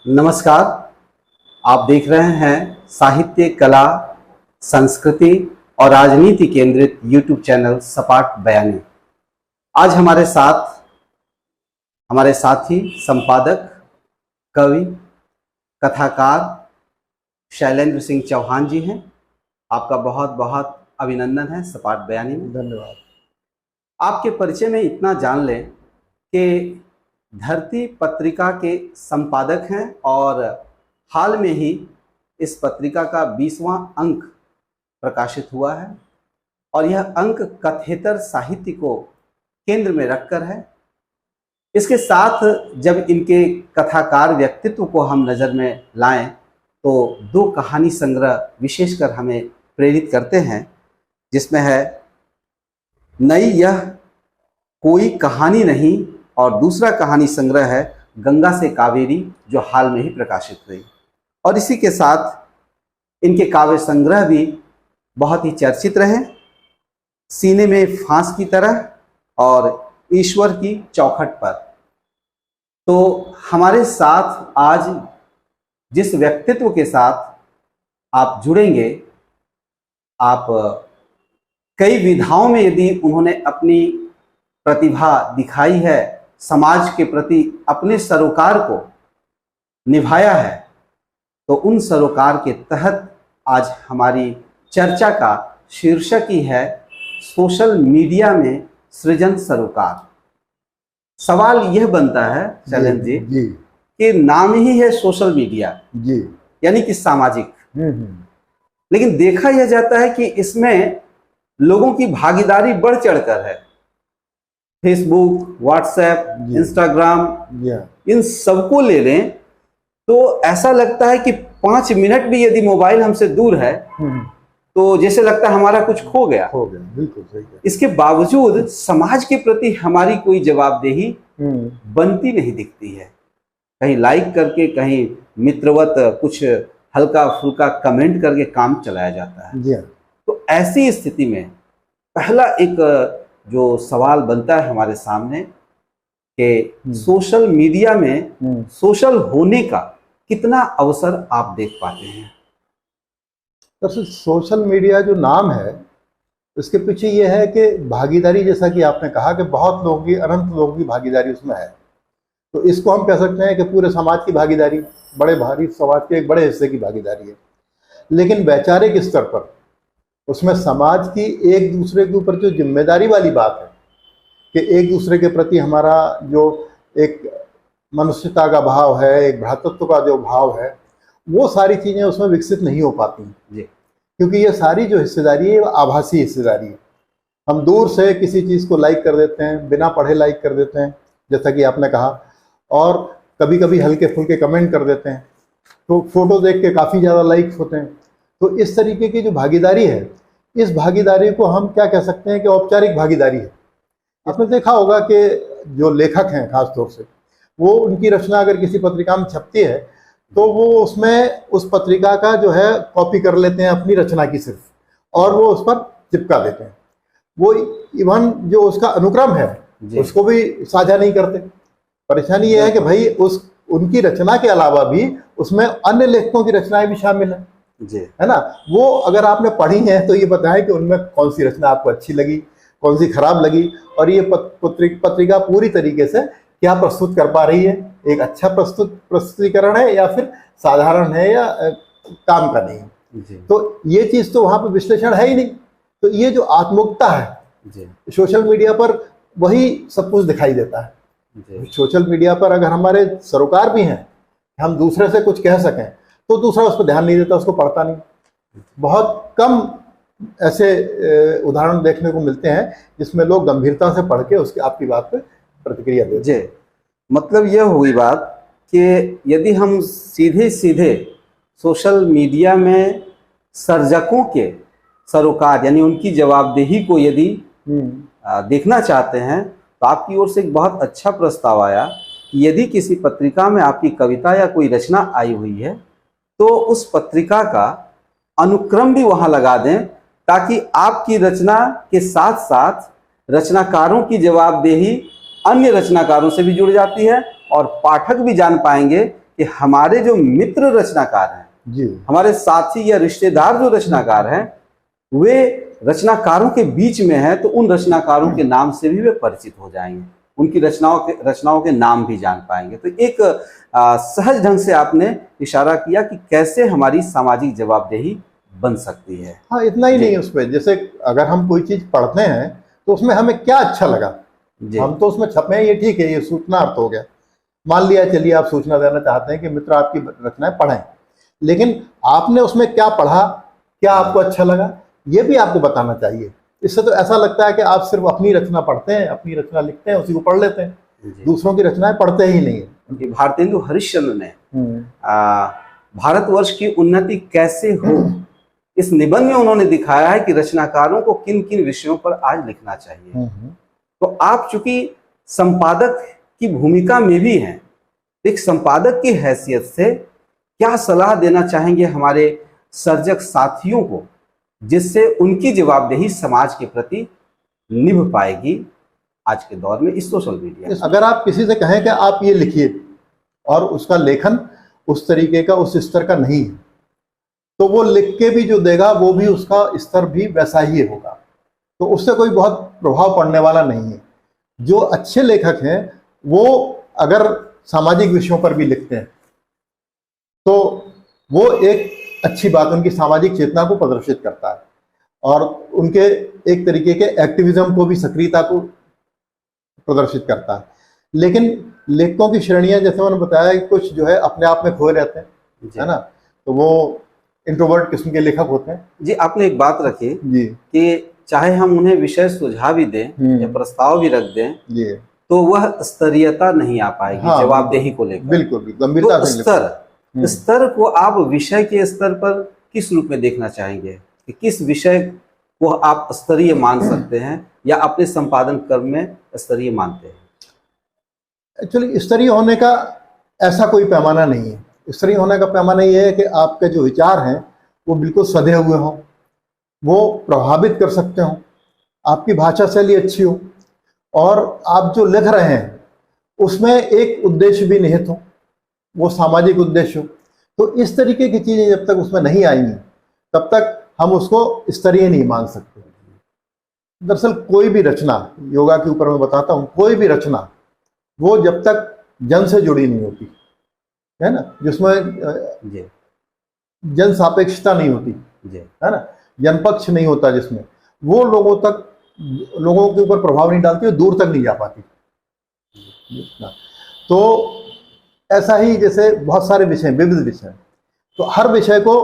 नमस्कार। आप देख रहे हैं साहित्य, कला, संस्कृति और राजनीति केंद्रित यूट्यूब चैनल सपाट बयानी। आज हमारे साथी संपादक, कवि, कथाकार शैलेंद्र सिंह चौहान जी हैं। आपका बहुत बहुत अभिनंदन है सपाट बयानी में। धन्यवाद। आपके परिचय में इतना जान लें कि धरती पत्रिका के संपादक हैं और हाल में ही इस पत्रिका का 20वां अंक प्रकाशित हुआ है और यह अंक कथेतर साहित्य को केंद्र में रखकर है। इसके साथ जब इनके कथाकार व्यक्तित्व को हम नज़र में लाएं तो दो कहानी संग्रह विशेषकर हमें प्रेरित करते हैं, जिसमें है नई यह कोई कहानी नहीं और दूसरा कहानी संग्रह है गंगा से कावेरी, जो हाल में ही प्रकाशित हुई। और इसी के साथ इनके काव्य संग्रह भी बहुत ही चर्चित रहे, सीने में फांस की तरह और ईश्वर की चौखट पर। तो हमारे साथ आज जिस व्यक्तित्व के साथ आप जुड़ेंगे, आप कई विधाओं में यदि उन्होंने अपनी प्रतिभा दिखाई है, समाज के प्रति अपने सरोकार को निभाया है, तो उन सरोकार के तहत आज हमारी चर्चा का शीर्षक ही है सोशल मीडिया में सृजन सरोकार। सवाल यह बनता है शैलेंद्र जी कि नाम ही है सोशल मीडिया जी, यानी कि सामाजिक, लेकिन देखा यह जाता है कि इसमें लोगों की भागीदारी बढ़ चढ़कर है। फेसबुक, व्हाट्सएप, इंस्टाग्राम, इन सबको ले लें तो ऐसा लगता है कि 5 मिनट भी यदि मोबाइल हमसे दूर है तो जैसे लगता है हमारा कुछ खो गया। बिल्कुल सही है। इसके बावजूद समाज के प्रति हमारी कोई जवाबदेही बनती नहीं दिखती है। कहीं लाइक करके, कहीं मित्रवत कुछ हल्का फुल्का कमेंट करके काम चलाया जाता है। तो ऐसी स्थिति में पहला एक जो सवाल बनता है हमारे सामने कि सोशल मीडिया में सोशल होने का कितना अवसर आप देख पाते हैं? दरअसल सोशल मीडिया जो नाम है उसके पीछे ये है कि भागीदारी, जैसा कि आपने कहा कि बहुत लोगों की, अनंत लोगों की भागीदारी उसमें है। तो इसको हम कह सकते हैं कि पूरे समाज की भागीदारी, बड़े भारी समाज के एक बड़े हिस्से की भागीदारी है। लेकिन वैचारिक स्तर पर उसमें समाज की एक दूसरे के ऊपर जो जिम्मेदारी वाली बात है कि एक दूसरे के प्रति हमारा जो एक मनुष्यता का भाव है, एक भ्रातृत्व का जो भाव है, वो सारी चीज़ें उसमें विकसित नहीं हो पाती जी, क्योंकि ये सारी जो हिस्सेदारी है वो आभासी हिस्सेदारी है। हम दूर से किसी चीज़ को लाइक कर देते हैं, बिना पढ़े लाइक कर देते हैं, जैसा कि आपने कहा, और कभी कभी हल्के फुल्के कमेंट कर देते हैं, तो फोटो देख के काफ़ी ज़्यादा लाइक्स होते हैं। तो इस तरीके की जो भागीदारी है, इस भागीदारी को हम क्या कह सकते हैं कि औपचारिक भागीदारी है। आपने देखा होगा कि जो लेखक हैं खास तौर से, वो उनकी रचना अगर किसी पत्रिका में छपती है तो वो उसमें उस पत्रिका का जो है कॉपी कर लेते हैं अपनी रचना की सिर्फ, और वो उस पर चिपका देते हैं। वो इवन जो उसका अनुक्रम है उसको भी साझा नहीं करते। परेशानी ये है कि भाई उनकी रचना के अलावा भी उसमें अन्य लेखकों की रचनाएं भी शामिल हैं जी, है ना। वो अगर आपने पढ़ी है तो ये बताएं कि उनमें कौन सी रचना आपको अच्छी लगी, कौन सी खराब लगी, और ये पत्रिका पूरी तरीके से क्या प्रस्तुत कर पा रही है, एक अच्छा प्रस्तुतिकरण है या फिर साधारण है या काम का नहीं जी। तो ये चीज़ तो वहाँ पर विश्लेषण है ही नहीं। तो ये जो आत्मोक्ता है जी, सोशल मीडिया पर वही सब कुछ दिखाई देता है जी। सोशल मीडिया पर अगर हमारे सरोकार भी हैं, हम दूसरे से कुछ कह सकें, तो दूसरा उस पर ध्यान नहीं देता, उसको पढ़ता नहीं। बहुत कम ऐसे उदाहरण देखने को मिलते हैं जिसमें लोग गंभीरता से पढ़ के उसके आपकी बात पे प्रतिक्रिया देते जी। मतलब यह हुई बात कि यदि हम सीधे सीधे सोशल मीडिया में सर्जकों के सरोकार यानी उनकी जवाबदेही को यदि देखना चाहते हैं, तो आपकी ओर से एक बहुत अच्छा प्रस्ताव आया कि यदि किसी पत्रिका में आपकी कविता या कोई रचना आई हुई है तो उस पत्रिका का अनुक्रम भी वहां लगा दें, ताकि आपकी रचना के साथ साथ रचनाकारों की जवाबदेही अन्य रचनाकारों से भी जुड़ जाती है और पाठक भी जान पाएंगे कि हमारे जो मित्र रचनाकार हैं, जी, हमारे साथी या रिश्तेदार जो रचनाकार हैं, वे रचनाकारों के बीच में हैं, तो उन रचनाकारों के नाम से भी वे परिचित हो जाएंगे, उनकी रचनाओं के नाम भी जान पाएंगे। तो एक सहज ढंग से आपने इशारा किया कि कैसे हमारी सामाजिक जवाबदेही बन सकती है। हाँ, इतना ही नहीं है उसमें, जैसे अगर हम कोई चीज पढ़ते हैं तो उसमें हमें क्या अच्छा लगा, हम तो उसमें छपे हैं, ये ठीक है, ये सूचना अर्थ हो गया। मान लिया, चलिए आप सूचना देना चाहते हैं कि मित्र आपकी रचनाएं पढ़ें, लेकिन आपने उसमें क्या पढ़ा, क्या आपको अच्छा लगा, ये भी आपको बताना चाहिए। इससे तो ऐसा लगता है कि आप सिर्फ अपनी रचना पढ़ते हैं, अपनी रचना लिखते हैं, उसी को पढ़ लेते हैं, दूसरों की रचनाएं पढ़ते ही नहीं है। भारतेंदु हरिश्चंद्र ने भारतवर्ष की उन्नति कैसे हो, इस निबंध में उन्होंने दिखाया है कि रचनाकारों को किन किन विषयों पर आज लिखना चाहिए। तो आप चूंकि संपादक की भूमिका में भी हैं, एक संपादक की हैसियत से क्या सलाह देना चाहेंगे हमारे सर्जक साथियों को, जिससे उनकी जवाबदेही समाज के प्रति निभ पाएगी आज के दौर में इस सोशल मीडिया। अगर आप किसी से कहें कि आप ये लिखिए और उसका लेखन उस तरीके का, उस स्तर का नहीं है, तो वो लिख के भी जो देगा वो भी उसका स्तर भी वैसा ही होगा, तो उससे कोई बहुत प्रभाव पड़ने वाला नहीं है। जो अच्छे लेखक हैं वो अगर सामाजिक विषयों पर भी लिखते हैं तो वो एक अच्छी बात, उनकी सामाजिक चेतना को प्रदर्शित करता है और उनके एक तरीके के एक्टिविज्म को भी, सक्रियता को प्रदर्शित करता है। लेकिन लेखकों की श्रेणियां, जैसे मैंने बताया कि कुछ जो है अपने आप में खोए रहते हैं, है ना, तो वो इंट्रोवर्ट किस्म के लेखक होते हैं। जी, आपने एक बात रखी जी कि चाहे हम उन्हें विषय सुझाव भी दें या प्रस्ताव भी रख दें, जी, तो वह स्तरीयता नहीं आ पाएगी। हाँ, जवाबदेही को लेकर बिल्कुल गंभीरता से स्तर को आप विषय के स्तर पर किस रूप में देखना चाहेंगे कि किस विषय को आप स्तरीय मान सकते हैं या अपने संपादन कर्म में स्तरीय मानते हैं? एक्चुअली स्तरीय होने का ऐसा कोई पैमाना नहीं है। स्तरीय होने का पैमाना ये है कि आपके जो विचार हैं वो बिल्कुल सधे हुए हों, वो प्रभावित कर सकते हों, आपकी भाषा शैली अच्छी हो और आप जो लिख रहे हैं उसमें एक उद्देश्य भी निहित हो, वो सामाजिक उद्देश्य हो। तो इस तरीके की चीज़ें जब तक उसमें नहीं आएंगी तब तक हम उसको स्तरीय नहीं मान सकते। दरअसल कोई भी रचना, योगा के ऊपर मैं बताता हूँ, कोई भी रचना वो जब तक जन से जुड़ी नहीं होती है ना, जिसमें जन सापेक्षता नहीं होती है ना, जनपक्ष नहीं होता, जिसमें वो लोगों के ऊपर प्रभाव नहीं डालती, दूर तक नहीं जा पाती। तो ऐसा ही जैसे बहुत सारे विषय, विविध विषय, तो हर विषय को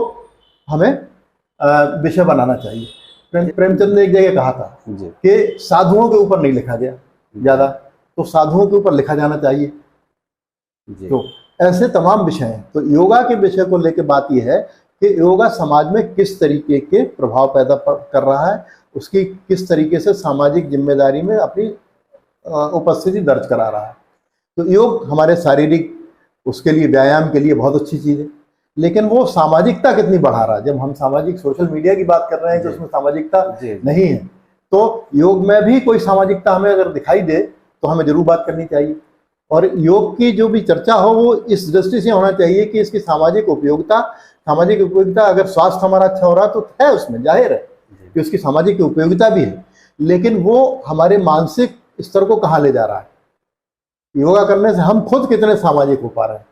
हमें विषय बनाना चाहिए। प्रेमचंद ने एक जगह कहा था कि साधुओं के ऊपर नहीं लिखा गया ज्यादा, तो साधुओं के ऊपर लिखा जाना चाहिए। तो ऐसे तमाम विषय हैं। तो योगा के विषय को लेकर बात यह है कि योगा समाज में किस तरीके के प्रभाव पैदा कर रहा है, उसकी किस तरीके से सामाजिक जिम्मेदारी में अपनी उपस्थिति दर्ज करा रहा है। तो योग हमारे शारीरिक, उसके लिए, व्यायाम के लिए बहुत अच्छी चीज़ है, लेकिन वो सामाजिकता कितनी बढ़ा रहा है। जब हम सामाजिक सोशल मीडिया की बात कर रहे हैं तो उसमें सामाजिकता नहीं है, तो योग में भी कोई सामाजिकता हमें अगर दिखाई दे तो हमें जरूर बात करनी चाहिए। और योग की जो भी चर्चा हो वो इस दृष्टि से होना चाहिए कि इसकी सामाजिक उपयोगिता अगर स्वास्थ्य हमारा अच्छा हो रहा तो है, उसमें जाहिर है कि उसकी सामाजिक उपयोगिता भी है, लेकिन वो हमारे मानसिक स्तर को कहाँ ले जा रहा है, योगा करने से हम खुद कितने सामाजिक हो पा रहे हैं,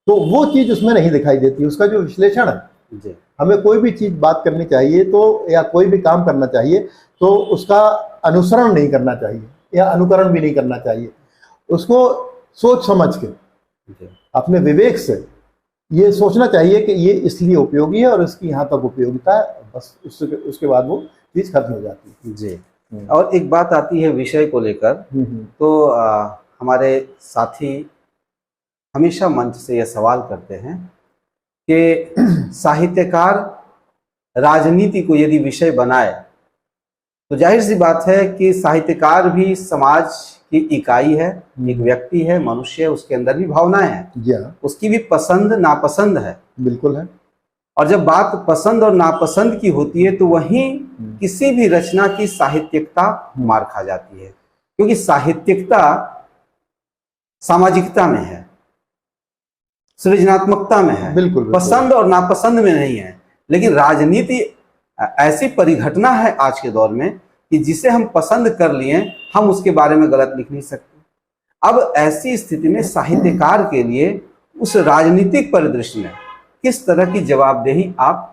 तो वो चीज़ उसमें नहीं दिखाई देती। उसका जो विश्लेषण है, हमें कोई भी चीज़ बात करनी चाहिए तो, या कोई भी काम करना चाहिए तो उसका अनुसरण नहीं करना चाहिए या अनुकरण भी नहीं करना चाहिए, उसको सोच समझ के अपने विवेक से ये सोचना चाहिए कि ये इसलिए उपयोगी है और इसकी यहाँ तक उपयोगिता है, बस उसके बाद वो चीज़ खत्म हो जाती है। जी। और एक बात आती है विषय को लेकर, तो हमारे साथी हमेशा मंच से यह सवाल करते हैं कि साहित्यकार राजनीति को यदि विषय बनाए तो जाहिर सी बात है कि साहित्यकार भी समाज की इकाई है, एक व्यक्ति है, मनुष्य है, उसके अंदर भी भावनाएं हैं, उसकी भी पसंद नापसंद है। बिल्कुल है। और जब बात पसंद और नापसंद की होती है तो वहीं किसी भी रचना की साहित्यिकता मार खा जाती है, क्योंकि साहित्यिकता सामाजिकता में है। सृजनात्मकता में है, बिल्कुल पसंद और नापसंद में नहीं है। लेकिन राजनीति ऐसी परिघटना है आज के दौर में कि जिसे हम पसंद कर लिए हम उसके बारे में गलत लिख नहीं सकते। अब ऐसी स्थिति में साहित्यकार के लिए उस राजनीतिक परिदृश्य में किस तरह की जवाबदेही आप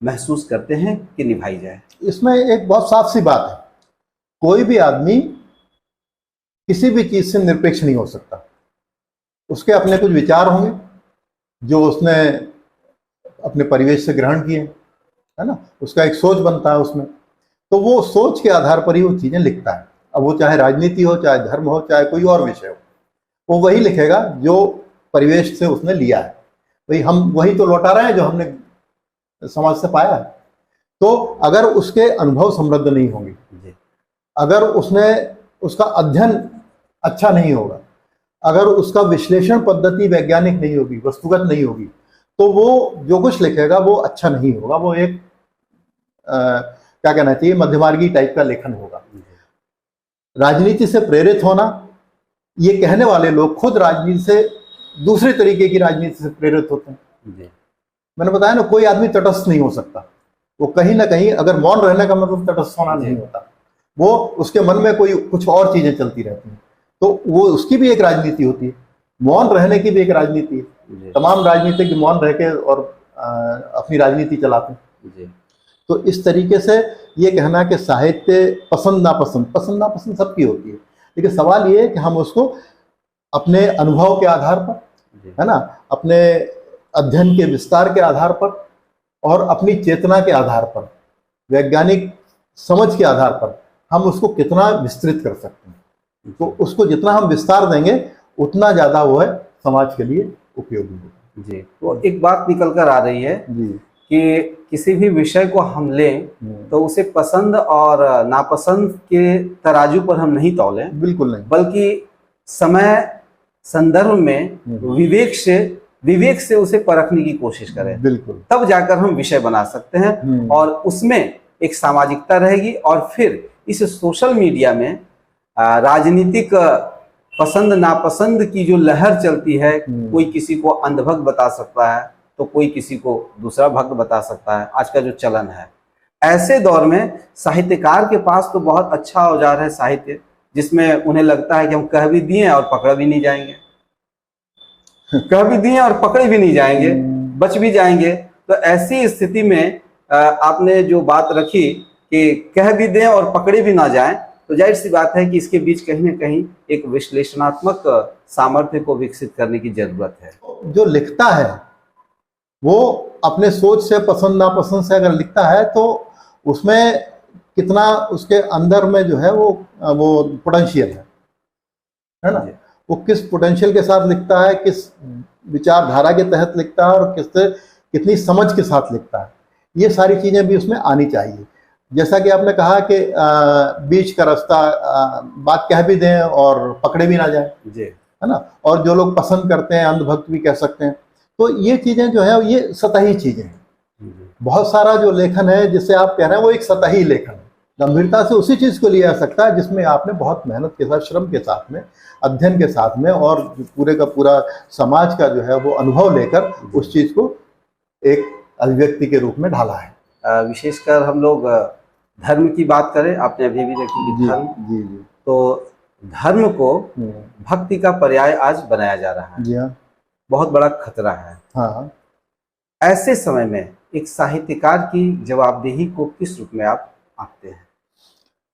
महसूस करते हैं कि निभाई जाए? इसमें एक बहुत साफ सी बात है, कोई भी आदमी किसी भी चीज से निरपेक्ष नहीं हो सकता। उसके अपने कुछ विचार होंगे जो उसने अपने परिवेश से ग्रहण किए, है ना, उसका एक सोच बनता है उसमें, तो वो सोच के आधार पर ही वो चीजें लिखता है। अब वो चाहे राजनीति हो, चाहे धर्म हो, चाहे कोई और विषय हो, वो वही लिखेगा जो परिवेश से उसने लिया है। भाई हम वही तो लौटा रहे हैं जो हमने समाज से पाया है। तो अगर उसके अनुभव समृद्ध नहीं होंगे, अगर उसका अध्ययन अच्छा नहीं होगा, अगर उसका विश्लेषण पद्धति वैज्ञानिक नहीं होगी, वस्तुगत नहीं होगी, तो वो जो कुछ लिखेगा वो अच्छा नहीं होगा। वो एक क्या कहना चाहिए, मध्यमार्गी टाइप का लेखन होगा। राजनीति से प्रेरित होना, ये कहने वाले लोग खुद राजनीति से, दूसरे तरीके की राजनीति से प्रेरित होते हैं। मैंने बताया ना, कोई आदमी तटस्थ नहीं हो सकता। वो कहीं ना कहीं, अगर मौन रहने का मतलब तटस्थ होना नहीं होता, वो उसके मन में कोई कुछ और चीजें चलती रहती हैं, तो वो उसकी भी एक राजनीति होती है। मौन रहने की भी एक राजनीति है। तमाम राजनीतिक मौन रह के और अपनी राजनीति चलाते हैं। तो इस तरीके से ये कहना कि साहित्य पसंद नापसंद सबकी होती है, लेकिन सवाल ये है कि हम उसको अपने अनुभव के आधार पर, है ना, अपने अध्ययन के विस्तार के आधार पर और अपनी चेतना के आधार पर, वैज्ञानिक समझ के आधार पर हम उसको कितना विस्तृत कर सकते हैं। तो उसको जितना हम विस्तार देंगे उतना ज़्यादा वो है समाज के लिए उपयोगी होगा। जी, तो एक बात निकल कर आ रही है जी कि किसी भी विषय को हम लें तो उसे पसंद और नापसंद के तराजू पर हम नहीं तौलें, बिल्कुल नहीं, बल्कि समय संदर्भ में विवेक से उसे परखने की कोशिश करें। बिल्कुल, तब जाकर हम विषय बना सकते हैं और उसमें एक सामाजिकता रहेगी। और फिर इस सोशल मीडिया में राजनीतिक पसंद नापसंद की जो लहर चलती है, कोई किसी को अंधभक्त बता सकता है तो कोई किसी को दूसरा भक्त बता सकता है, आज का जो चलन है। ऐसे दौर में साहित्यकार के पास तो बहुत अच्छा औजार है साहित्य, जिसमें उन्हें लगता है कि हम कह भी दिए और पकड़ भी नहीं जाएंगे, कह भी दिए और पकड़े भी नहीं जाएंगे, बच भी जाएंगे। तो ऐसी स्थिति में आपने जो बात रखी कि कह भी दें और पकड़े भी ना जाएं, तो जाहिर सी बात है कि इसके बीच कहीं ना कहीं एक विश्लेषणात्मक सामर्थ्य को विकसित करने की जरूरत है। जो लिखता है वो अपने सोच से, पसंद नापसंद से अगर लिखता है तो उसमें कितना उसके अंदर में जो है वो पोटेंशियल है ना, वो किस पोटेंशियल के साथ लिखता है, किस विचारधारा के तहत लिखता है और कितनी समझ के साथ लिखता है, ये सारी चीजें भी उसमें आनी चाहिए। जैसा कि आपने कहा कि बीच का रास्ता, बात कह भी दें और पकड़े भी ना जाए, है ना, और जो लोग पसंद करते हैं अंधभक्त भी कह सकते हैं। तो ये चीजें जो है ये सतही चीजें हैं। बहुत सारा जो लेखन है जिसे आप कह रहे हैं वो एक सतही लेखन है। गंभीरता से उसी चीज को लिया जा सकता है जिसमें आपने बहुत मेहनत के साथ, श्रम के साथ में, अध्ययन के साथ में और पूरे का पूरा समाज का जो है वो अनुभव लेकर उस चीज को एक अभिव्यक्ति के रूप में ढाला है। विशेषकर हम लोग धर्म की बात करें, आपने अभी भी देखी कि धर्म, जी, तो धर्म को भक्ति का पर्याय आज बनाया जा रहा है। जी हाँ, बहुत बड़ा खतरा है। हाँ, ऐसे समय में एक साहित्यकार की जवाबदेही को किस रूप में आप आंकते हैं?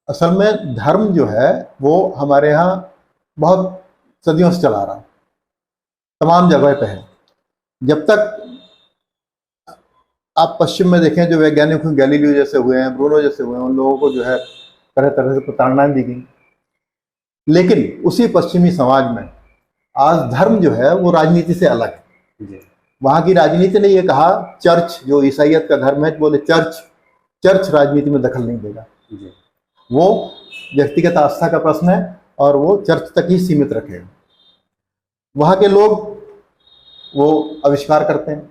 असल में धर्म जो है वो हमारे यहाँ बहुत सदियों से चला रहा है, तमाम जगह पे है। जब तक आप पश्चिम में देखें, जो वैज्ञानिक हुए, गैलीलियो जैसे हुए हैं, ब्रूनो जैसे हुए हैं, उन लोगों को जो है तरह तरह से प्रताड़नाएं दी गई। लेकिन उसी पश्चिमी समाज में आज धर्म जो है वो राजनीति से अलग है। वहाँ की राजनीति ने ये कहा, चर्च जो ईसाइयत का धर्म है, बोले चर्च राजनीति में दखल नहीं देगा, वो व्यक्तिगत आस्था का प्रश्न है और वो चर्च तक ही सीमित रखेगा। वहाँ के लोग वो आविष्कार करते हैं,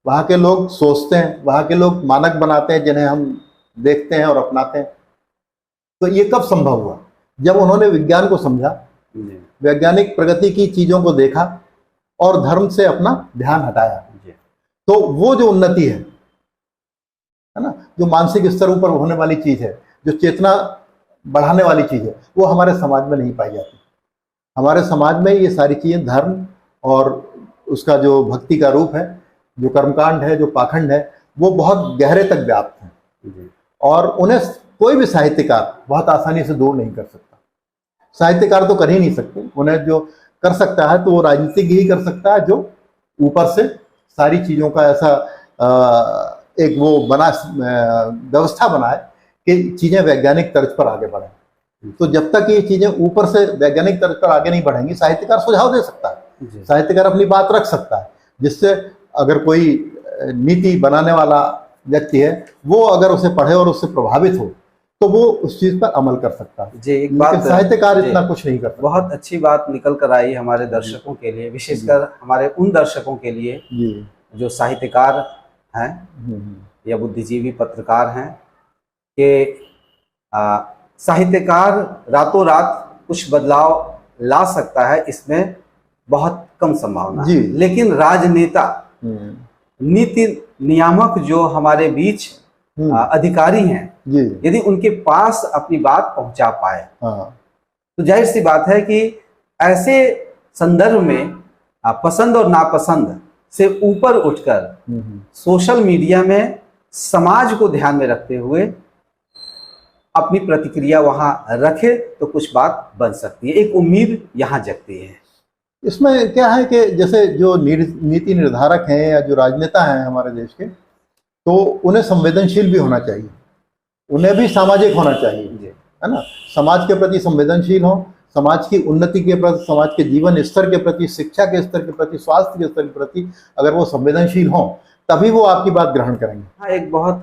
वहाँ के लोग सोचते हैं, वहाँ के लोग मानक बनाते हैं जिन्हें हम देखते हैं और अपनाते हैं। तो ये कब संभव हुआ? जब उन्होंने विज्ञान को समझा, वैज्ञानिक प्रगति की चीज़ों को देखा और धर्म से अपना ध्यान हटाया। जी। तो वो जो उन्नति है ना, जो मानसिक स्तर ऊपर होने वाली चीज है, जो चेतना बढ़ाने वाली चीज है, वो हमारे समाज में नहीं पाई जाती। हमारे समाज में ये सारी चीजें, धर्म और उसका जो भक्ति का रूप है, जो कर्मकांड है, जो पाखंड है, वो बहुत गहरे तक व्याप्त है। जी। और उन्हें कोई भी साहित्यकार बहुत आसानी से दूर नहीं कर सकता। साहित्यकार तो कर ही नहीं सकते। उन्हें जो कर सकता है तो वो राजनीतिक ही कर सकता है, जो ऊपर से सारी चीजों का ऐसा एक वो बना व्यवस्था बनाए कि चीजें वैज्ञानिक तर्ज पर आगे बढ़े। तो जब तक ये चीजें ऊपर से वैज्ञानिक तर्ज पर आगे नहीं बढ़ेंगी, साहित्यकार सुझाव दे सकता है, साहित्यकार अपनी बात रख सकता है, जिससे अगर कोई नीति बनाने वाला व्यक्ति है, वो अगर उसे पढ़े और उससे प्रभावित हो तो वो उस चीज पर अमल कर सकता है। जी, एक बात, साहित्यकार इतना कुछ नहीं करता। बहुत अच्छी बात निकल कर आई हमारे दर्शकों के लिए, विशेषकर हमारे उन दर्शकों के लिए जो साहित्यकार हैं या बुद्धिजीवी पत्रकार हैं, कि साहित्यकार रातों रात कुछ बदलाव ला सकता है, इसमें बहुत कम संभावना है। लेकिन राजनेता, नीति नियामक जो हमारे बीच अधिकारी हैं, यदि उनके पास अपनी बात पहुंचा पाए तो जाहिर सी बात है कि ऐसे संदर्भ में पसंद और नापसंद से ऊपर उठकर सोशल मीडिया में समाज को ध्यान में रखते हुए अपनी प्रतिक्रिया वहां रखे तो कुछ बात बन सकती है। एक उम्मीद यहाँ जगती है। इसमें क्या है कि जैसे जो नीति निर्धारक हैं या जो राजनेता हैं हमारे देश के, तो उन्हें संवेदनशील भी होना चाहिए, उन्हें भी सामाजिक होना चाहिए, है ना। समाज के प्रति संवेदनशील हो, समाज की उन्नति के प्रति, समाज के जीवन स्तर के प्रति, शिक्षा के स्तर के प्रति, स्वास्थ्य के स्तर के प्रति अगर वो संवेदनशील हों, तभी वो आपकी बात ग्रहण करेंगे। हाँ, एक बहुत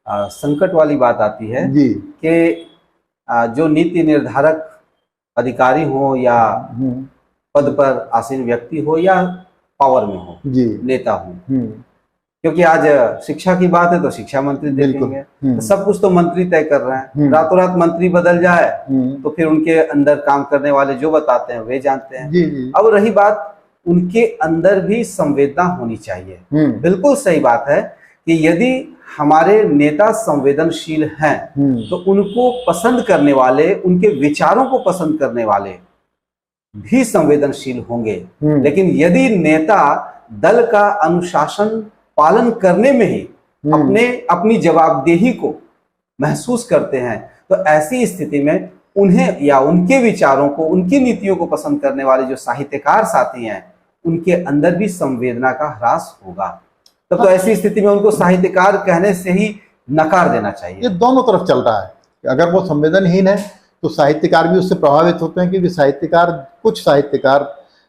संकट वाली बात आती है कि जो नीति निर्धारक अधिकारी हो या पद पर आसीन व्यक्ति हो या पावर में हो, नेता हो, क्योंकि आज शिक्षा की बात है तो शिक्षा मंत्री देखेंगे, तो सब कुछ तो मंत्री तय कर रहे हैं। रातों रात मंत्री बदल जाए तो फिर उनके अंदर काम करने वाले जो बताते हैं वे जानते हैं। अब रही बात, उनके अंदर भी संवेदना होनी चाहिए। बिल्कुल सही बात है कि यदि हमारे नेता संवेदनशील हैं तो उनको पसंद करने वाले, उनके विचारों को पसंद करने वाले भी संवेदनशील होंगे। लेकिन यदि नेता दल का अनुशासन पालन करने में ही अपनी जवाबदेही को महसूस करते हैं, तो ऐसी स्थिति में उन्हें या उनके विचारों को, उनकी नीतियों को पसंद करने वाले जो साहित्यकार साथी हैं, उनके अंदर भी संवेदना का ह्रास होगा। तब तो ऐसी स्थिति में उनको साहित्यकार कहने से ही नकार देना चाहिए। ये दोनों तरफ चल रहा है कि अगर वो संवेदनहीन है तो साहित्यकार भी उससे प्रभावित होते हैं, क्योंकि कुछ साहित्यकार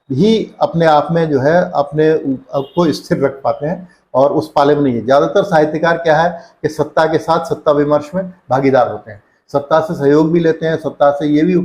ही अपने आप में जो है अपने को स्थिर रख पाते हैं और उस पाले में नहीं है। ज़्यादातर साहित्यकार क्या है कि सत्ता के साथ सत्ता विमर्श में भागीदार होते हैं, सत्ता से सहयोग भी लेते हैं, सत्ता से ये भी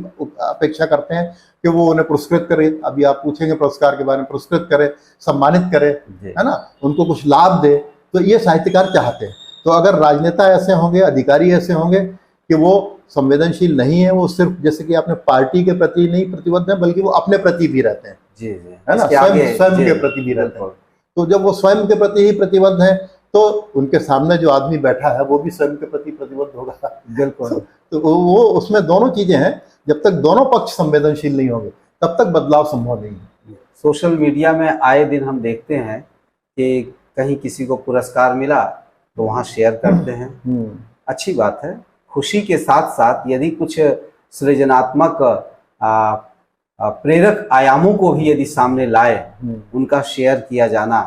अपेक्षा करते हैं कि वो उन्हें पुरस्कृत करे। अभी आप पूछेंगे पुरस्कार के बारे में, पुरस्कृत करे, सम्मानित करे, है ना, उनको कुछ लाभ दे, तो ये साहित्यकार चाहते हैं। तो अगर राजनेता ऐसे होंगे, अधिकारी ऐसे होंगे कि वो संवेदनशील नहीं है, वो सिर्फ जैसे कि अपने पार्टी के प्रति नहीं प्रतिबद्ध है, बल्कि वो अपने प्रति भी रहते हैं, है ना, स्वयं के प्रति भी रहते हैं। तो जब वो स्वयं के प्रति ही प्रतिबद्ध है तो उनके सामने जो आदमी बैठा है वो भी स्वयं के प्रति प्रतिबद्ध होगा। बिल्कुल। तो वो उसमें दोनों चीजें हैं। जब तक दोनों पक्ष संवेदनशील नहीं होंगे तब तक बदलाव संभव नहीं है। सोशल मीडिया में आए दिन हम देखते हैं कि कहीं किसी को पुरस्कार मिला तो वहाँ शेयर करते हैं, अच्छी बात है। खुशी के साथ साथ यदि कुछ सृजनात्मक प्रेरक आयामों को भी यदि सामने लाए, उनका शेयर किया जाना,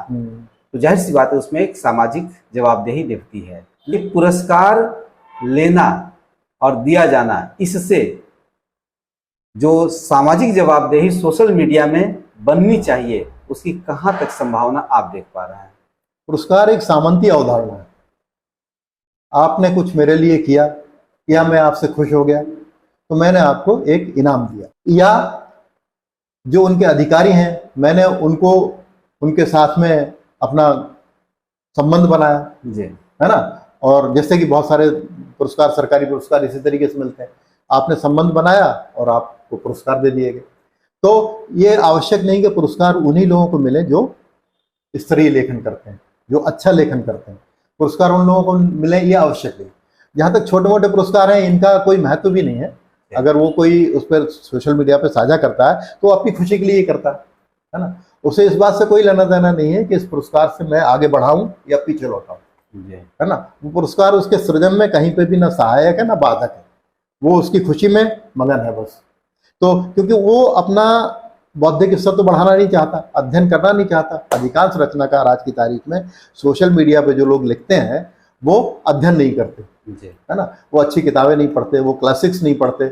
तो जाहिर सी बात है उसमें एक सामाजिक जवाबदेही दिखती है। ये पुरस्कार लेना और दिया जाना, इससे जो सामाजिक जवाबदेही सोशल मीडिया में बननी चाहिए, उसकी कहाँ तक संभावना आप देख पा रहे हैं? पुरस्कार एक सामंती अवधारणा है। आपने कुछ मेरे लिए किया या मैं आपसे खुश हो गया तो मैंने आपको एक इनाम दिया, या जो उनके अधिकारी हैं मैंने उनको उनके साथ में अपना संबंध बनाया, है ना। और जैसे कि बहुत सारे पुरस्कार, सरकारी पुरस्कार इसी तरीके से मिलते हैं, आपने संबंध बनाया और आपको पुरस्कार दे दिए गए। तो ये आवश्यक नहीं कि पुरस्कार उन्हीं लोगों को मिले जो स्तरीय लेखन करते हैं, जो अच्छा लेखन करते हैं। पुरस्कार उन लोगों को मिले ये आवश्यक नहीं। जहाँ तक छोटे मोटे पुरस्कार हैं, इनका कोई महत्व भी नहीं है। अगर वो कोई उस पर सोशल मीडिया पे साझा करता है तो अपनी खुशी के लिए ही करता है ना। उसे इस बात से कोई लेना देना नहीं है कि इस पुरस्कार से मैं आगे बढ़ाऊं या पीछे लौटाऊं, है ना। वो पुरस्कार उसके सृजन में कहीं पे भी ना सहायक है ना बाधक है, वो उसकी खुशी में मगन है बस। तो क्योंकि वो अपना बौद्धिक स्तर तो बढ़ाना नहीं चाहता, अध्ययन करना नहीं चाहता। अधिकांश रचनाकार आज की तारीख में सोशल मीडिया पे जो लोग लिखते हैं वो अध्ययन नहीं करते, है ना। वो अच्छी किताबें नहीं पढ़ते, वो क्लासिक्स नहीं पढ़ते,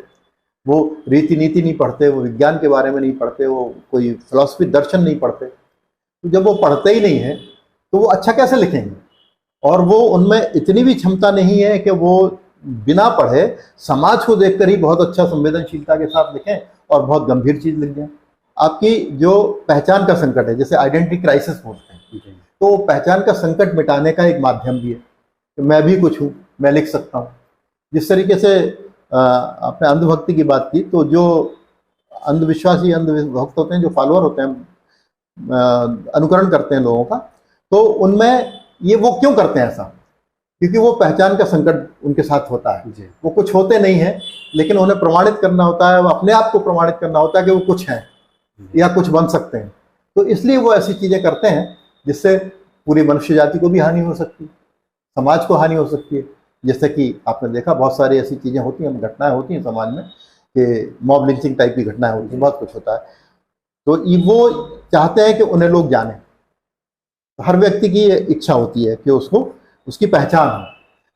वो रीति नीति नहीं पढ़ते, वो विज्ञान के बारे में नहीं पढ़ते, वो कोई फिलॉसफी दर्शन नहीं पढ़ते। तो जब वो पढ़ते ही नहीं है तो वो अच्छा कैसे लिखेंगे। और वो उनमें इतनी भी क्षमता नहीं है कि वो बिना पढ़े समाज को देखकर ही बहुत अच्छा संवेदनशीलता के साथ लिखें और बहुत गंभीर चीज लिख दें। आपकी जो पहचान का संकट है, जैसे आइडेंटिटी क्राइसिस बोलते हैं, तो पहचान का संकट मिटाने का एक माध्यम भी है कि मैं भी कुछ हूँ, मैं लिख सकता हूँ। जिस तरीके से आपने अंधभक्ति की बात की, तो जो अंधविश्वासी अंधभक्त होते हैं, जो फॉलोअर होते हैं, अनुकरण करते हैं लोगों का, तो उनमें ये वो क्यों करते हैं ऐसा? क्योंकि वो पहचान का संकट उनके साथ होता है। वो कुछ होते नहीं हैं, लेकिन उन्हें प्रमाणित करना होता है, वो अपने आप को प्रमाणित करना होता है कि वो कुछ हैं या कुछ बन सकते हैं। तो इसलिए वो ऐसी चीजें करते हैं जिससे पूरी मनुष्य जाति को भी हानि हो सकती है, समाज को हानि हो सकती है। जैसे कि आपने देखा बहुत सारी ऐसी चीजें होती हैं, घटनाएं होती हैं समाज में कि मॉब लिंचिंग टाइप की घटनाएं होती हैं, बहुत कुछ होता है। तो वो चाहते हैं कि उन्हें लोग जाने। हर व्यक्ति की ये इच्छा होती है कि उसको उसकी पहचान हो।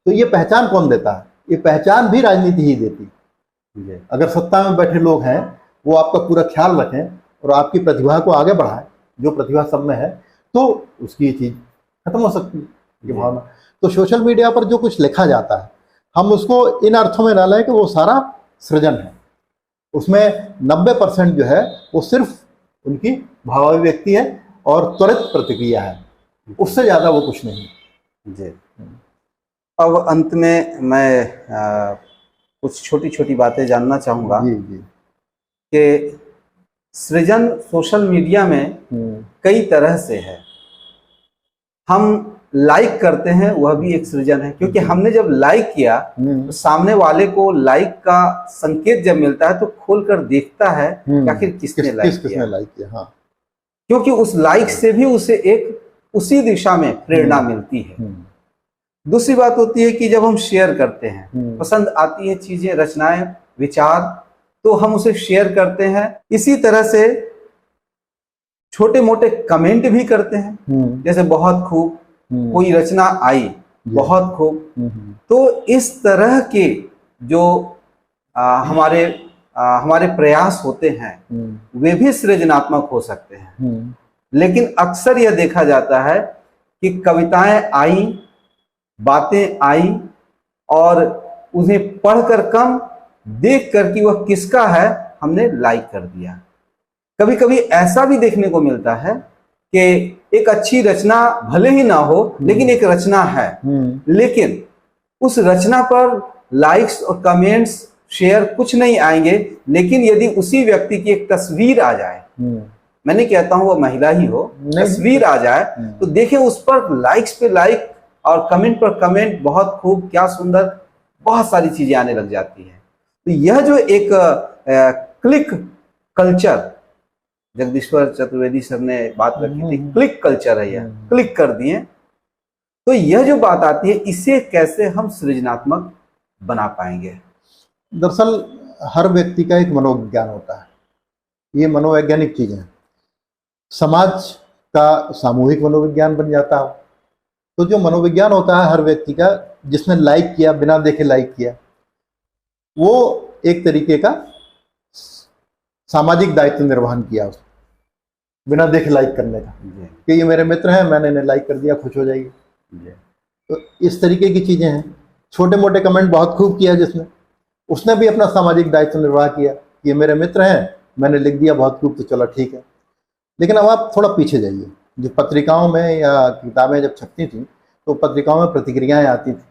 तो ये पहचान कौन देता है? ये पहचान भी राजनीति ही देती है। अगर सत्ता में बैठे लोग हैं वो आपका पूरा ख्याल रखें और आपकी प्रतिभा को आगे बढ़ाएं, जो प्रतिभा सब में है, तो उसकी ये चीज खत्म हो सकती है, ये भावना। तो सोशल मीडिया पर जो कुछ लिखा जाता है, हम उसको इन अर्थों में ना लें कि वो सारा सृजन है। उसमें 90% जो है वो सिर्फ उनकी भावाभिव्यक्ति है और त्वरित प्रतिक्रिया है, उससे ज्यादा वो कुछ नहीं। जी, अब अंत में मैं कुछ छोटी छोटी बातें जानना चाहूँगा कि सृजन सोशल मीडिया में कई तरह से है। हम लाइक करते हैं, वह भी एक सृजन है, क्योंकि हमने जब लाइक किया तो सामने वाले को लाइक का संकेत जब मिलता है तो खोलकर देखता है कि आखिर किसने लाइक किया। हाँ, क्योंकि उस लाइक से भी उसे एक उसी दिशा में प्रेरणा मिलती है। दूसरी बात होती है कि जब हम शेयर करते हैं, पसंद आती है चीजें, रचनाएं, विचार, तो हम उसे शेयर करते हैं। इसी तरह से छोटे मोटे कमेंट भी करते हैं, जैसे बहुत खूब, कोई रचना आई, बहुत खूब। तो इस तरह के जो हमारे प्रयास होते हैं वे भी सृजनात्मक हो सकते हैं। लेकिन अक्सर यह देखा जाता है कि कविताएं आई, बातें आई और उन्हें पढ़कर कम, देख कर कि वह किसका है हमने लाइक कर दिया। कभी कभी ऐसा भी देखने को मिलता है कि एक अच्छी रचना भले ही ना हो, लेकिन एक रचना है, लेकिन उस रचना पर लाइक्स और कमेंट्स, शेयर कुछ नहीं आएंगे। लेकिन यदि उसी व्यक्ति की एक तस्वीर आ जाए, मैं नहीं कहता हूं वो महिला ही हो, तस्वीर आ जाए, तो देखें उस पर लाइक्स पे लाइक और कमेंट पर कमेंट, बहुत खूब, क्या सुंदर, बहुत सारी चीजें आने लग जाती है। तो यह जो एक क्लिक कल्चर, जगदीश्वर चतुर्वेदी सर ने बात रखी थी, क्लिक कल्चर है, यह क्लिक कर दिए। तो यह जो बात आती है, इसे कैसे हम सृजनात्मक बना पाएंगे? दरअसल हर व्यक्ति का एक मनोविज्ञान होता है, ये मनोवैज्ञानिक चीजें हैं। समाज का सामूहिक मनोविज्ञान बन जाता है। तो जो मनोविज्ञान होता है हर व्यक्ति का, जिसने लाइक किया, बिना देखे लाइक किया, वो एक तरीके का सामाजिक दायित्व निर्वहन किया उसने, बिना देखे लाइक करने का, कि ये मेरे मित्र हैं, मैंने इन्हें लाइक कर दिया, खुश हो जाइए। तो इस तरीके की चीजें हैं। छोटे मोटे कमेंट बहुत खूब किया जिसने, उसने भी अपना सामाजिक दायित्व निर्वाह किया कि ये मेरे मित्र हैं, मैंने लिख दिया बहुत खूब, तो चलो ठीक है। लेकिन अब आप थोड़ा पीछे जाइए। जो पत्रिकाओं में या किताबें जब छपती थी तो पत्रिकाओं में प्रतिक्रियाएं आती थी,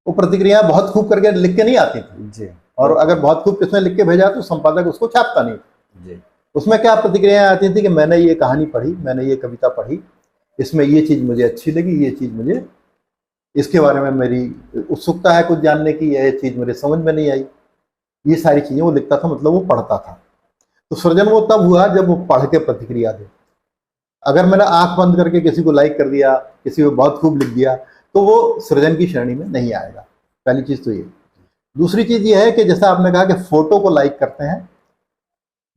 वो प्रतिक्रियाएं बहुत खूब करके लिख के नहीं आती थी। और अगर बहुत खूब किसने लिख के भेजा तो संपादक उसको छापता नहीं, जी उसमें क्या प्रतिक्रियाएं आती थी कि मैंने ये कहानी पढ़ी, मैंने ये कविता पढ़ी, इसमें ये चीज़ मुझे अच्छी लगी, ये चीज़ मुझे इसके बारे में मेरी उत्सुकता है कुछ जानने की, ये चीज़ मेरे समझ में नहीं आई। ये सारी चीज़ें वो लिखता था, मतलब वो पढ़ता था। तो सृजन वो तब हुआ जब वो पढ़ के प्रतिक्रिया दे। अगर मैंने आंख बंद करके किसी को लाइक कर दिया, किसी को बहुत खूब लिख दिया, तो वो सृजन की श्रेणी में नहीं आएगा। पहली चीज़ तो ये। दूसरी चीज़ ये है कि जैसा आपने कहा कि फोटो को लाइक करते हैं,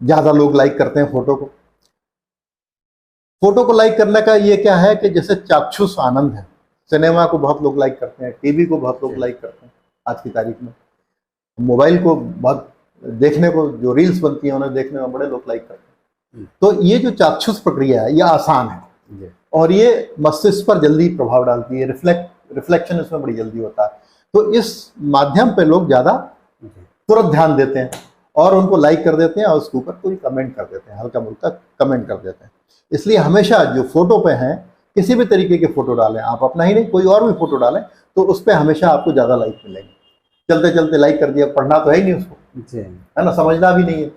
ज़्यादा लोग लाइक करते हैं फोटो को। फोटो को लाइक करने का ये क्या है कि जैसे चाक्षुष आनंद है, सिनेमा को बहुत लोग लाइक करते हैं, टीवी को बहुत लोग लाइक करते हैं आज की तारीख में, मोबाइल को बहुत देखने को, जो रील्स बनती हैं उन्हें देखने में बड़े लोग लाइक करते हैं। तो ये जो चाक्षुष प्रक्रिया है ये आसान है और ये मस्तिष्क पर जल्दी प्रभाव डालती है, रिफ्लेक्शन इसमें बड़ी जल्दी होता है। तो इस माध्यम पे लोग ज़्यादा तुरंत ध्यान देते हैं और उनको लाइक कर देते हैं और उसके ऊपर कोई कमेंट कर देते हैं, हल्का मुल्का कमेंट कर देते हैं। इसलिए हमेशा जो फोटो पे हैं, किसी भी तरीके के फोटो डालें आप, अपना ही नहीं कोई और भी फोटो डालें, तो उस पर हमेशा आपको ज़्यादा लाइक मिलेंगे। चलते चलते लाइक कर दिया, पढ़ना तो है ही नहीं उसको, है ना, समझना भी नहीं है,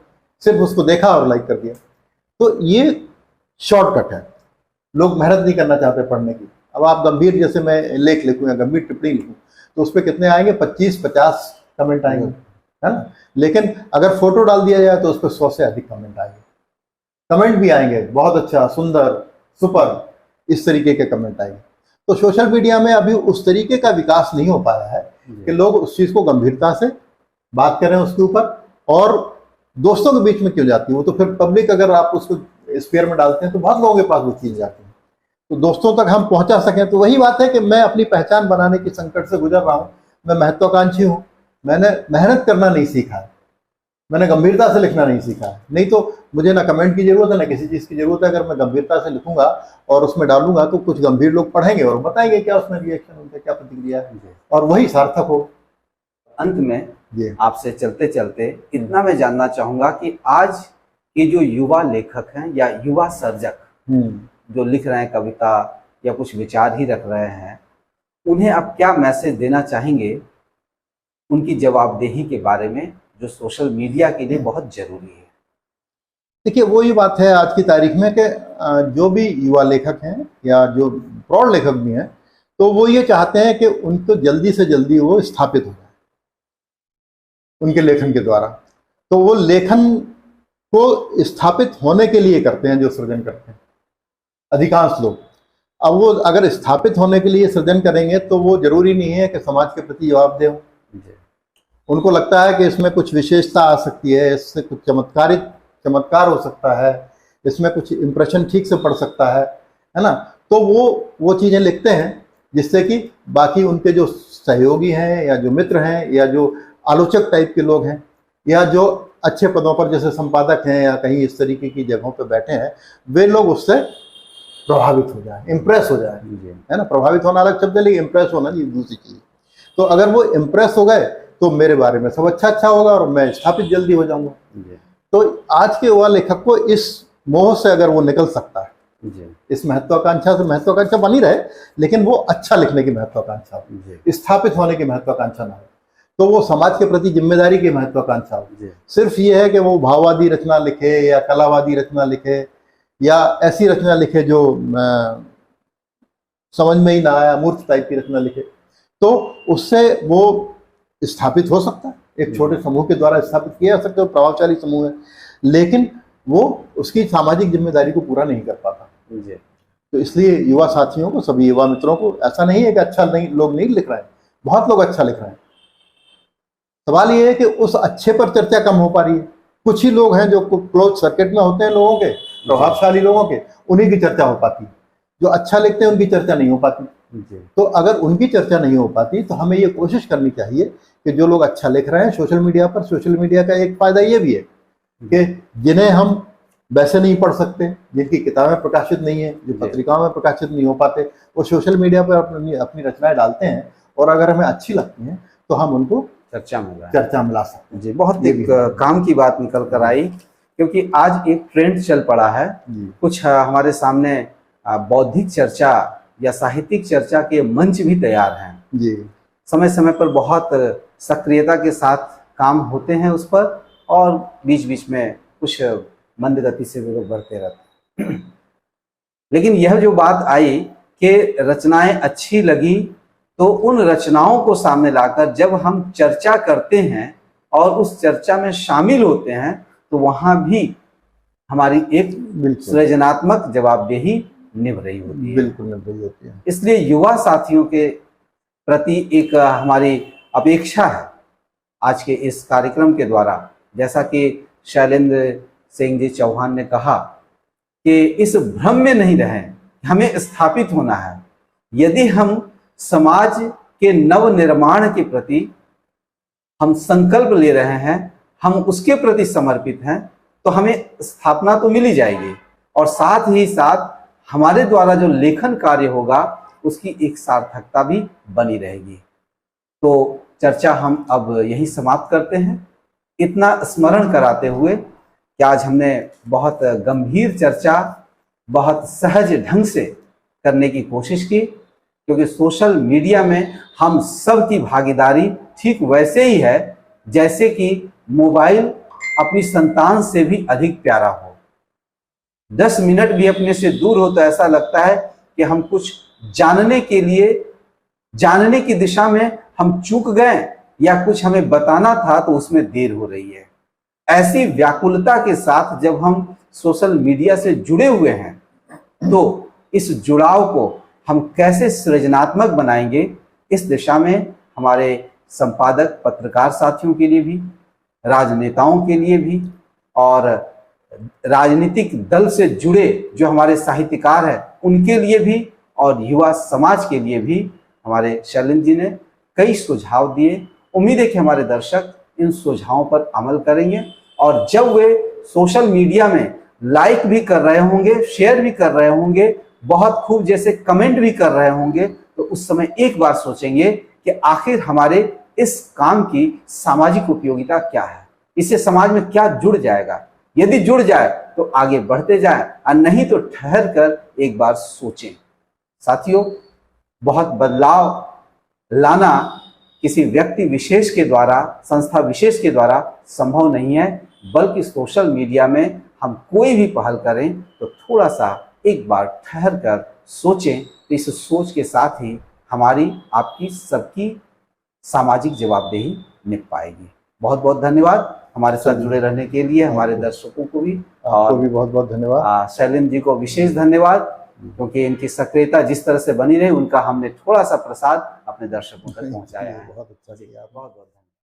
सिर्फ उसको देखा और लाइक कर दिया। तो ये शॉर्टकट है, लोग मेहनत नहीं करना चाहते पढ़ने की। अब आप गंभीर, जैसे मैं लेख लिखूँ या गंभीर टिप्पणी लिखूँ, तो उस पर कितने आएंगे, 25-50 कमेंट आएंगे, है ना। लेकिन अगर फोटो डाल दिया जाए तो उस पर 100 से अधिक कमेंट आएंगे। कमेंट भी आएंगे बहुत अच्छा, सुंदर, सुपर, इस तरीके के कमेंट आएंगे। तो सोशल मीडिया में अभी उस तरीके का विकास नहीं हो पाया है कि लोग उस चीज़ को गंभीरता से बात करें उसके ऊपर। और दोस्तों के बीच में क्यों जाती है वो, तो फिर पब्लिक, अगर आप उसको स्फीयर में डालते हैं तो बहुत लोगों के पास वो चीज़ जाती है। तो दोस्तों तक हम पहुंचा सकें, तो वही बात है कि मैं अपनी पहचान बनाने की संकट से गुजर रहा हूँ, मैं महत्वाकांक्षी हूँ, मैंने मेहनत करना नहीं सीखा है, मैंने गंभीरता से लिखना नहीं सीखा है। नहीं तो मुझे ना कमेंट की जरूरत है ना किसी चीज़ की जरूरत है। अगर मैं गंभीरता से लिखूंगा और उसमें डालूंगा तो कुछ गंभीर लोग पढ़ेंगे और बताएंगे क्या उसमें रिएक्शन, उनका क्या प्रतिक्रिया है, और वही सार्थक हो। अंत में आपसे चलते चलते इतना मैं जानना चाहूंगा कि आज के जो युवा लेखक हैं या युवा सर्जक जो लिख रहे हैं कविता या कुछ विचार ही रख रहे हैं, उन्हें आप क्या मैसेज देना चाहेंगे उनकी जवाबदेही के बारे में, जो सोशल मीडिया के लिए बहुत जरूरी है? देखिए, वही बात है आज की तारीख में कि जो भी युवा लेखक हैं या जो प्रौढ़ लेखक भी हैं, तो वो ये चाहते हैं कि उनको जल्दी से जल्दी वो स्थापित हो जाए उनके लेखन के द्वारा। तो वो लेखन को स्थापित होने के लिए करते हैं जो सृजन करते हैं अधिकांश लोग। अब वो अगर स्थापित होने के लिए सृजन करेंगे तो वो जरूरी नहीं है कि समाज के प्रति जवाबदेह हो। उनको लगता है कि इसमें कुछ विशेषता आ सकती है, इससे कुछ चमत्कार हो सकता है, इसमें कुछ इंप्रेशन ठीक से पड़ सकता है ना। तो वो चीज़ें लिखते हैं जिससे कि बाकी उनके जो सहयोगी हैं या जो मित्र हैं या जो आलोचक टाइप के लोग हैं या जो अच्छे पदों पर जैसे संपादक हैं या कहीं इस तरीके की जगहों पर बैठे हैं, वे लोग उससे प्रभावित हो जाए, इम्प्रेस हो जाए, है ना। प्रभावित होना अलग शब्द है, लेकिन इम्प्रेस होना ये दूसरी चीज़। तो अगर वो इम्प्रेस हो गए तो मेरे बारे में सब अच्छा होगा और मैं स्थापित जल्दी हो जाऊंगा। तो आज के युवा लेखक को इस मोह से अगर वो निकल सकता है, इस महत्वाकांक्षा से, महत्वाकांक्षा बनी रहे लेकिन वो अच्छा लिखने की महत्वाकांक्षा हो, स्थापित होने की महत्वाकांक्षा ना हो, तो वो समाज के प्रति जिम्मेदारी की महत्वाकांक्षा हो। सिर्फ ये है कि वो भाववादी रचना लिखे या कलावादी रचना लिखे या ऐसी रचना लिखे जो समझ में ही ना आया, मूर्ख टाइप की रचना लिखे, तो उससे वो स्थापित हो सकता है, एक छोटे समूह के द्वारा स्थापित किया जा सकता है, प्रभावशाली समूह है, लेकिन वो उसकी सामाजिक जिम्मेदारी को पूरा नहीं कर पाता। तो इसलिए युवा साथियों को, सभी युवा मित्रों को, ऐसा नहीं है कि अच्छा नहीं लोग नहीं लिख रहे हैं, बहुत लोग अच्छा लिख रहे हैं। सवाल ये है कि उस अच्छे पर चर्चा कम हो पा रही है। कुछ ही लोग हैं जो क्लोज सर्किट में होते हैं लोगों के, प्रभावशाली लोगों के, उन्हीं की चर्चा हो पाती है। जो अच्छा लिखते हैं उनकी चर्चा नहीं हो पाती। तो अगर उनकी चर्चा नहीं हो पाती तो हमें ये कोशिश करनी चाहिए कि जो लोग अच्छा लिख रहे हैं सोशल मीडिया पर, सोशल मीडिया का एक फायदा ये भी है कि जिन्हें हम वैसे नहीं पढ़ सकते, जिनकी किताबें प्रकाशित नहीं है, जो पत्रिकाओं में प्रकाशित नहीं हो पाते, वो सोशल मीडिया पर अपनी रचनाएं डालते हैं और अगर हमें अच्छी लगती हैं तो हम उनको चर्चा में ला सकते हैं। जी, बहुत एक काम की बात निकल कर आई, क्योंकि आज एक ट्रेंड चल पड़ा है। कुछ हमारे सामने बौद्धिक चर्चा या साहित्यिक चर्चा के मंच भी तैयार हैं जी। समय समय पर बहुत सक्रियता के साथ काम होते हैं उस पर, और बीच बीच में कुछ मंद गति से वे लोग बढ़ते रहते हैं। लेकिन यह जो बात आई कि रचनाएं अच्छी लगी, तो उन रचनाओं को सामने लाकर जब हम चर्चा करते हैं और उस चर्चा में शामिल होते हैं, तो वहां भी हमारी एक सृजनात्मक जवाबदेही निभ रही होती है। बिल्कुल निभ रही होती है। इसलिए युवा साथियों के प्रति एक हमारी अपेक्षा है आज के इस कार्यक्रम के द्वारा, जैसा कि शैलेंद्र सिंह जी चौहान ने कहा कि इस भ्रम में नहीं रहें, हमें स्थापित होना है। यदि हम समाज के नव निर्माण के प्रति हम संकल्प ले रहे हैं, हम उसके प्रति समर्पित हैं, तो हमें स्थापना तो मिल ही जाएगी और साथ ही साथ हमारे द्वारा जो लेखन कार्य होगा उसकी एक सार्थकता भी बनी रहेगी। तो चर्चा हम अब यही समाप्त करते हैं, इतना स्मरण कराते हुए कि आज हमने बहुत गंभीर चर्चा बहुत सहज ढंग से करने की कोशिश की, क्योंकि सोशल मीडिया में हम सब की भागीदारी ठीक वैसे ही है जैसे कि मोबाइल अपनी संतान से भी अधिक प्यारा हो। 10 मिनट भी अपने से दूर हो तो ऐसा लगता है कि हम कुछ जानने के लिए, जानने की दिशा में हम चूक गए या कुछ हमें बताना था तो उसमें देर हो रही है। ऐसी व्याकुलता के साथ जब हम सोशल मीडिया से जुड़े हुए हैं, तो इस जुड़ाव को हम कैसे सृजनात्मक बनाएंगे, इस दिशा में हमारे संपादक पत्रकार साथियों के लिए भी, राजनेताओं के लिए भी और राजनीतिक दल से जुड़े जो हमारे साहित्यकार हैं उनके लिए भी और युवा समाज के लिए भी हमारे शैलेंद्र जी ने कई सुझाव दिए। उम्मीद है कि हमारे दर्शक इन सुझावों पर अमल करेंगे और जब वे सोशल मीडिया में लाइक भी कर रहे होंगे, शेयर भी कर रहे होंगे, बहुत खूब जैसे कमेंट भी कर रहे होंगे, तो उस समय एक बार सोचेंगे कि आखिर हमारे इस काम की सामाजिक उपयोगिता क्या है, इससे समाज में क्या जुड़ जाएगा। यदि जुड़ जाए तो आगे बढ़ते जाए और नहीं तो ठहर कर एक बार सोचें। साथियों, बहुत बदलाव लाना किसी व्यक्ति विशेष के द्वारा, संस्था विशेष के द्वारा संभव नहीं है, बल्कि सोशल मीडिया में हम कोई भी पहल करें तो थोड़ा सा एक बार ठहर कर सोचें, तो इस सोच के साथ ही हमारी, आपकी, सबकी सामाजिक जवाबदेही निभ पाएगी। बहुत बहुत धन्यवाद हमारे साथ जुड़े रहने के लिए, हमारे दर्शकों को भी, आपको भी बहुत बहुत धन्यवाद। शैलेंद्र जी को विशेष धन्यवाद, क्योंकि इनकी सक्रियता जिस तरह से बनी रही, उनका हमने थोड़ा सा प्रसाद अपने दर्शकों तक पहुंचाया है। बहुत अच्छा किया, बहुत बहुत